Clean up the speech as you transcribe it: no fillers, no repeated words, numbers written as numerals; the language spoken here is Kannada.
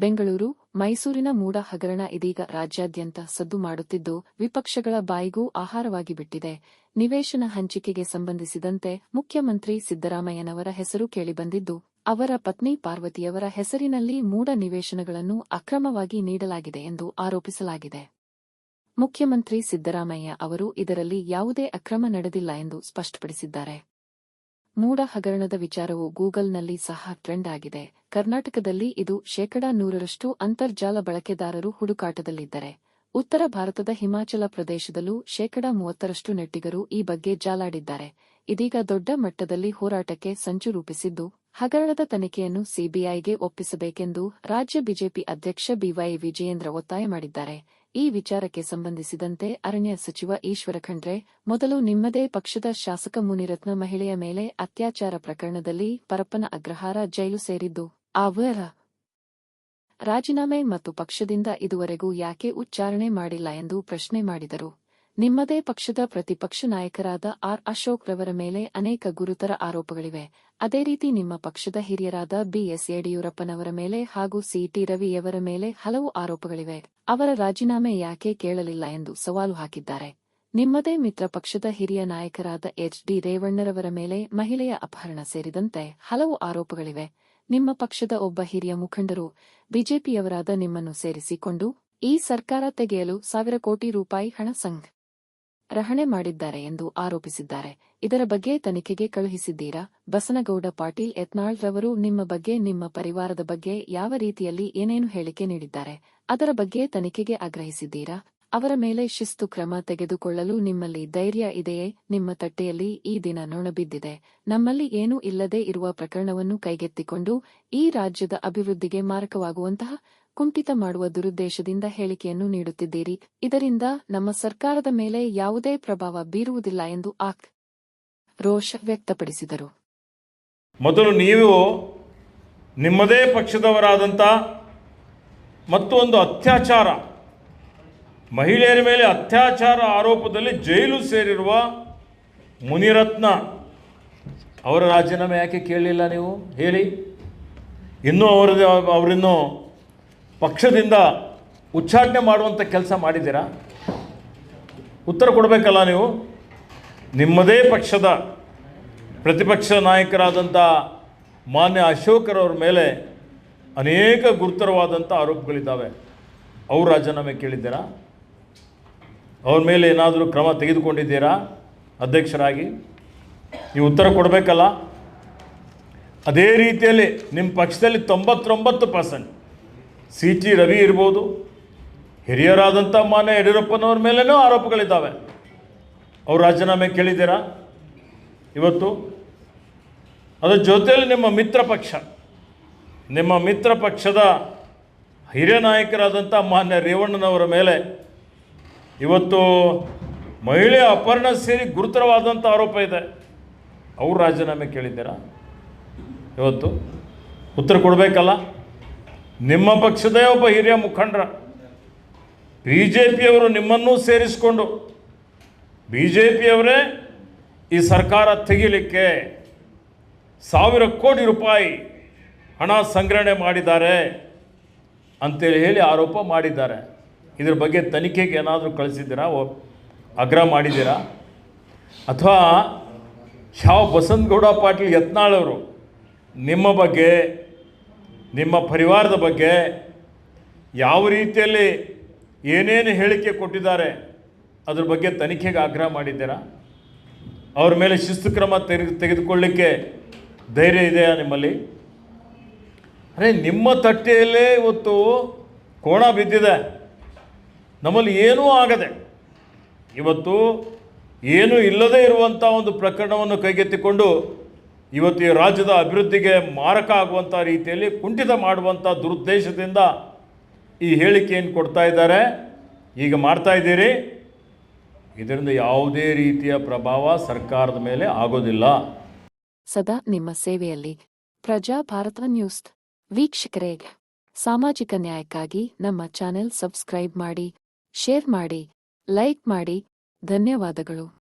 ಬೆಂಗಳೂರು, ಮೈಸೂರಿನ ಮೂಡ ಹಗರಣ ಇದೀಗ ರಾಜ್ಯಾದ್ಯಂತ ಸದ್ದು ಮಾಡುತ್ತಿದ್ದು, ವಿಪಕ್ಷಗಳ ಬಾಯಿಗೂ ಆಹಾರವಾಗಿ ಬಿಟ್ಟಿದೆ. ನಿವೇಶನ ಹಂಚಿಕೆಗೆ ಸಂಬಂಧಿಸಿದಂತೆ ಮುಖ್ಯಮಂತ್ರಿ ಸಿದ್ದರಾಮಯ್ಯನವರ ಹೆಸರು ಕೇಳಿಬಂದಿದ್ದು, ಅವರ ಪತ್ನಿ ಪಾರ್ವತಿಯವರ ಹೆಸರಿನಲ್ಲಿ ಮೂಡ ನಿವೇಶನಗಳನ್ನು ಅಕ್ರಮವಾಗಿ ನೀಡಲಾಗಿದೆ ಎಂದು ಆರೋಪಿಸಲಾಗಿದೆ. ಮುಖ್ಯಮಂತ್ರಿ ಸಿದ್ದರಾಮಯ್ಯ ಅವರು ಇದರಲ್ಲಿ ಯಾವುದೇ ಅಕ್ರಮ ನಡೆದಿಲ್ಲ ಎಂದು ಸ್ಪಷ್ಟಪಡಿಸಿದ್ದಾರೆ. ಮೂಡ ಹಗರಣದ ವಿಚಾರವು ಗೂಗಲ್ನಲ್ಲಿ ಸಹ ಟ್ರೆಂಡ್ ಆಗಿದೆ. ಕರ್ನಾಟಕದಲ್ಲಿ ಇದು 100% ಅಂತರ್ಜಾಲ ಬಳಕೆದಾರರು ಹುಡುಕಾಟದಲ್ಲಿದ್ದರೆ, ಉತ್ತರ ಭಾರತದ ಹಿಮಾಚಲ ಪ್ರದೇಶದಲ್ಲೂ 30% ನೆಟ್ಟಿಗರು ಈ ಬಗ್ಗೆ ಜಾಲಾಡಿದ್ದಾರೆ. ಇದೀಗ ದೊಡ್ಡ ಮಟ್ಟದಲ್ಲಿ ಹೋರಾಟಕ್ಕೆ ಸಂಚು ರೂಪಿಸಿದ್ದು, ಹಗರಣದ ತನಿಖೆಯನ್ನು ಸಿಬಿಐಗೆ ಒಪ್ಪಿಸಬೇಕೆಂದು ರಾಜ್ಯ ಬಿಜೆಪಿ ಅಧ್ಯಕ್ಷ ಬಿವೈ ವಿಜಯೇಂದ್ರ ಒತ್ತಾಯ ಮಾಡಿದ್ದಾರೆ. ಈ ವಿಚಾರಕ್ಕೆ ಸಂಬಂಧಿಸಿದಂತೆ ಅರಣ್ಯ ಸಚಿವ ಈಶ್ವರ ಖಂಡ್ರೆ ಮೊದಲು ನಿಮ್ಮದೇ ಪಕ್ಷದ ಶಾಸಕ ಮುನಿರತ್ನ ಮಹಿಳೆಯ ಮೇಲೆ ಅತ್ಯಾಚಾರ ಪ್ರಕರಣದಲ್ಲಿ ಪರಪ್ಪನ ಅಗ್ರಹಾರ ಜೈಲು ಸೇರಿದ್ದು, ಅವರ ರಾಜೀನಾಮೆ ಮತ್ತು ಪಕ್ಷದಿಂದ ಇದುವರೆಗೂ ಯಾಕೆ ಉಚ್ಚಾರಣೆ ಮಾಡಿಲ್ಲ ಎಂದು ಪ್ರಶ್ನೆ ಮಾಡಿದರು. ನಿಮ್ಮದೇ ಪಕ್ಷದ ಪ್ರತಿಪಕ್ಷ ನಾಯಕರಾದ ಆರ್. ಅಶೋಕ್ ರವರ ಮೇಲೆ ಅನೇಕ ಗುರುತರ ಆರೋಪಗಳಿವೆ. ಅದೇ ರೀತಿ ನಿಮ್ಮ ಪಕ್ಷದ ಹಿರಿಯರಾದ ಬಿ.ಎಸ್. ಯಡಿಯೂರಪ್ಪನವರ ಮೇಲೆ ಹಾಗೂ ಸಿ.ಟಿ. ರವಿಯವರ ಮೇಲೆ ಹಲವು ಆರೋಪಗಳಿವೆ. ಅವರ ರಾಜೀನಾಮೆ ಯಾಕೆ ಕೇಳಲಿಲ್ಲ ಎಂದು ಸವಾಲು ಹಾಕಿದ್ದಾರೆ. ನಿಮ್ಮದೇ ಮಿತ್ರ ಪಕ್ಷದ ಹಿರಿಯ ನಾಯಕರಾದ ಎಚ್. ಡಿ. ರೇವಣ್ಣರವರ ಮೇಲೆ ಮಹಿಳೆಯ ಅಪಹರಣ ಸೇರಿದಂತೆ ಹಲವು ಆರೋಪಗಳಿವೆ. ನಿಮ್ಮ ಪಕ್ಷದ ಒಬ್ಬ ಹಿರಿಯ ಮುಖಂಡರು ಬಿಜೆಪಿಯವರಾದ ನಿಮ್ಮನ್ನು ಸೇರಿಸಿಕೊಂಡು ಈ ಸರ್ಕಾರ ತೆಗೆಯಲು 1,000 ಕೋಟಿ ರೂಪಾಯಿ ಹಣ ಸಂಗ್ರಹಣೆ ಮಾಡಿದ್ದಾರೆ ಎಂದು ಆರೋಪಿಸಿದ್ದಾರೆ. ಇದರ ಬಗ್ಗೆ ತನಿಖೆಗೆ ಕಳುಹಿಸಿದ್ದೀರಾ? ಬಸನಗೌಡ ಪಾಟೀಲ್ ಯತ್ನಾಳ್ ರವರು ನಿಮ್ಮ ಬಗ್ಗೆ, ನಿಮ್ಮ ಪರಿವಾರದ ಬಗ್ಗೆ ಯಾವ ರೀತಿಯಲ್ಲಿ ಏನೇನು ಹೇಳಿಕೆ ನೀಡಿದ್ದಾರೆ, ಅದರ ಬಗ್ಗೆ ತನಿಖೆಗೆ ಆಗ್ರಹಿಸಿದ್ದೀರಾ? ಅವರ ಮೇಲೆ ಶಿಸ್ತು ಕ್ರಮ ತೆಗೆದುಕೊಳ್ಳಲು ನಿಮ್ಮಲ್ಲಿ ಧೈರ್ಯ ಇದೆಯೇ? ನಿಮ್ಮ ತಟ್ಟೆಯಲ್ಲಿ ಈ ದಿನ ನೊಣ ಬಿದ್ದಿದೆ. ನಮ್ಮಲ್ಲಿ ಏನೂ ಇಲ್ಲದೇ ಇರುವ ಪ್ರಕರಣವನ್ನು ಕೈಗೆತ್ತಿಕೊಂಡು ಈ ರಾಜ್ಯದ ಅಭಿವೃದ್ಧಿಗೆ ಮಾರಕವಾಗುವಂತಹ ಕುಂಠಿತ ಮಾಡುವ ದುರುದ್ದೇಶದಿಂದ ಹೇಳಿಕೆಯನ್ನು ನೀಡುತ್ತಿದ್ದೀರಿ. ಇದರಿಂದ ನಮ್ಮ ಸರ್ಕಾರದ ಮೇಲೆ ಯಾವುದೇ ಪ್ರಭಾವ ಬೀರುವುದಿಲ್ಲ ಎಂದು ರೋಷ ವ್ಯಕ್ತಪಡಿಸಿದರು. ಮೊದಲು ನೀವು ನಿಮ್ಮದೇ ಪಕ್ಷದವರಾದಂಥ ಮತ್ತೊಂದು ಅತ್ಯಾಚಾರ, ಮಹಿಳೆಯರ ಮೇಲೆ ಅತ್ಯಾಚಾರ ಆರೋಪದಲ್ಲಿ ಜೈಲು ಸೇರಿರುವ ಮುನಿರತ್ನ ಅವರ ರಾಜೀನಾಮೆ ಯಾಕೆ ಕೇಳಲಿಲ್ಲ ನೀವು? ಹೇಳಿ. ಇನ್ನೂ ಅವರಿನ್ನೂ ಪಕ್ಷದಿಂದ ಉಚ್ಚಾಟನೆ ಮಾಡುವಂಥ ಕೆಲಸ ಮಾಡಿದ್ದೀರಾ? ಉತ್ತರ ಕೊಡಬೇಕಲ್ಲ ನೀವು. ನಿಮ್ಮದೇ ಪಕ್ಷದ ಪ್ರತಿಪಕ್ಷ ನಾಯಕರಾದಂಥ ಮಾನ್ಯ ಅಶೋಕರವ್ರ ಮೇಲೆ ಅನೇಕ ಗುರುತರವಾದಂಥ ಆರೋಪಗಳಿದ್ದಾವೆ. ಅವರು ರಾಜೀನಾಮೆ ಕೇಳಿದ್ದೀರಾ? ಅವ್ರ ಮೇಲೆ ಏನಾದರೂ ಕ್ರಮ ತೆಗೆದುಕೊಂಡಿದ್ದೀರಾ? ಅಧ್ಯಕ್ಷರಾಗಿ ನೀವು ಉತ್ತರ ಕೊಡಬೇಕಲ್ಲ. ಅದೇ ರೀತಿಯಲ್ಲಿ ನಿಮ್ಮ ಪಕ್ಷದಲ್ಲಿ 99% ಸಿ.ಟಿ. ರವಿ ಇರ್ಬೋದು, ಹಿರಿಯರಾದಂಥ ಮಾನ್ಯ ಯಡಿಯೂರಪ್ಪನವ್ರ ಮೇಲೇನೂ ಆರೋಪಗಳಿದ್ದಾವೆ. ಅವ್ರು ರಾಜೀನಾಮೆ ಕೇಳಿದ್ದೀರಾ ಇವತ್ತು? ಅದರ ಜೊತೆಯಲ್ಲಿ ನಿಮ್ಮ ಮಿತ್ರ ಪಕ್ಷದ ಹಿರಿಯ ನಾಯಕರಾದಂಥ ಮಾನ್ಯ ರೇವಣ್ಣನವರ ಮೇಲೆ ಇವತ್ತು ಮಹಿಳೆಯ ಅಪಹರಣ ಸೇರಿ ಗುರುತರವಾದಂಥ ಆರೋಪ ಇದೆ. ಅವರು ರಾಜೀನಾಮೆ ಕೇಳಿದ್ದೀರಾ ಇವತ್ತು? ಉತ್ತರ ಕೊಡಬೇಕಲ್ಲ. ನಿಮ್ಮ ಪಕ್ಷದೇ ಒಬ್ಬ ಹಿರಿಯ ಮುಖಂಡರ ಬಿ ಜೆ ಪಿಯವರು ನಿಮ್ಮನ್ನೂ ಸೇರಿಸಿಕೊಂಡು ಬಿ ಜೆ ಪಿಯವರೇ ಈ ಸರ್ಕಾರ ತೆಗಿಲಿಕ್ಕೆ 1,000 ಕೋಟಿ ರೂಪಾಯಿ ಹಣ ಸಂಗ್ರಹಣೆ ಮಾಡಿದ್ದಾರೆ ಅಂತೇಳಿ ಹೇಳಿ ಆರೋಪ ಮಾಡಿದ್ದಾರೆ. ಇದ್ರ ಬಗ್ಗೆ ತನಿಖೆಗೆ ಏನಾದರೂ ಕಳಿಸಿದ್ದೀರಾ? ಆಗ್ರಹ ಮಾಡಿದ್ದೀರಾ? ಅಥವಾ ಬಸನಗೌಡ ಪಾಟೀಲ್ ಯತ್ನಾಳ್ ಅವರು ನಿಮ್ಮ ಬಗ್ಗೆ, ನಿಮ್ಮ ಪರಿವಾರದ ಬಗ್ಗೆ ಯಾವ ರೀತಿಯಲ್ಲಿ ಏನೇನು ಹೇಳಿಕೆ ಕೊಟ್ಟಿದ್ದಾರೆ ಅದ್ರ ಬಗ್ಗೆ ತನಿಖೆಗೆ ಆಗ್ರಹ ಮಾಡಿದ್ದೀರಾ? ಅವ್ರ ಮೇಲೆ ಶಿಸ್ತು ಕ್ರಮ ತೆಗೆದುಕೊಳ್ಳಿಕ್ಕೆ ಧೈರ್ಯ ಇದೆಯಾ ನಿಮ್ಮಲ್ಲಿ? ಅರೆ, ನಿಮ್ಮ ತಟ್ಟೆಯಲ್ಲೇ ಇವತ್ತು ಕೋಣ ಬಿದ್ದಿದೆ. ನಮ್ಮಲ್ಲಿ ಏನೂ ಆಗದೆ ಇವತ್ತು ಏನೂ ಇಲ್ಲದೇ ಇರುವಂಥ ಒಂದು ಪ್ರಕರಣವನ್ನು ಕೈಗೆತ್ತಿಕೊಂಡು ಇವತ್ತು ಈ ರಾಜ್ಯದ ಅಭಿವೃದ್ಧಿಗೆ ಮಾರಕ ಆಗುವಂಥ ರೀತಿಯಲ್ಲಿ ಕುಂಠಿತ ಮಾಡುವಂಥ ದುರುದ್ದೇಶದಿಂದ ಈ ಹೇಳಿಕೆಯನ್ನು ಕೊಡ್ತಾ ಇದ್ದಾರೆ. ಈಗ ಮಾಡ್ತಾ ಇದ್ದೀರಿ. ಇದರಿಂದ ಯಾವುದೇ ರೀತಿಯ ಪ್ರಭಾವ ಸರ್ಕಾರದ ಮೇಲೆ ಆಗೋದಿಲ್ಲ. ಸದಾ ನಿಮ್ಮ ಸೇವೆಯಲ್ಲಿ ಪ್ರಜಾ ಭಾರತ ನ್ಯೂಸ್ ವೀಕ್ಷಕರೇ, ಸಾಮಾಜಿಕ ನ್ಯಾಯಕ್ಕಾಗಿ ನಮ್ಮ ಚಾನೆಲ್ ಸಬ್ಸ್ಕ್ರೈಬ್ ಮಾಡಿ, ಶೇರ್ ಮಾಡಿ, ಲೈಕ್ ಮಾಡಿ. ಧನ್ಯವಾದಗಳು.